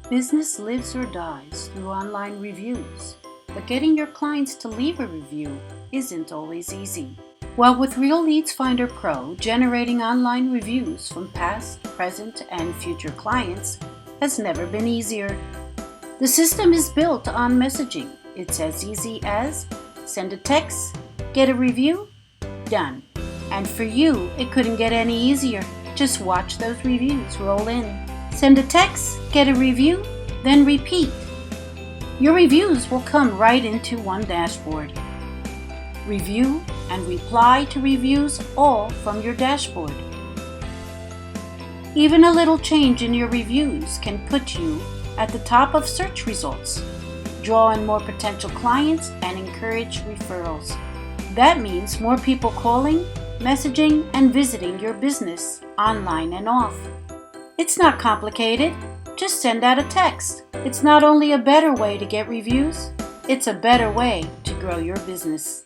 Business lives or dies through online reviews, but getting your clients to leave a review isn't always easy. Well, with Real Leads Finder Pro, generating online reviews from past, present, and future clients has never been easier. The system is built on messaging. It's as easy as send a text, get a review, done. And for you, it couldn't get any easier. Just watch those reviews roll in. Send a text, get a review, then repeat. Your reviews will come right into one dashboard. Review and reply to reviews all from your dashboard. Even a little change in your reviews can put you at the top of search results, draw in more potential clients, and encourage referrals. That means more people calling, messaging, and visiting your business online and off. It's not complicated. Just send out a text. It's not only a better way to get reviews, it's a better way to grow your business.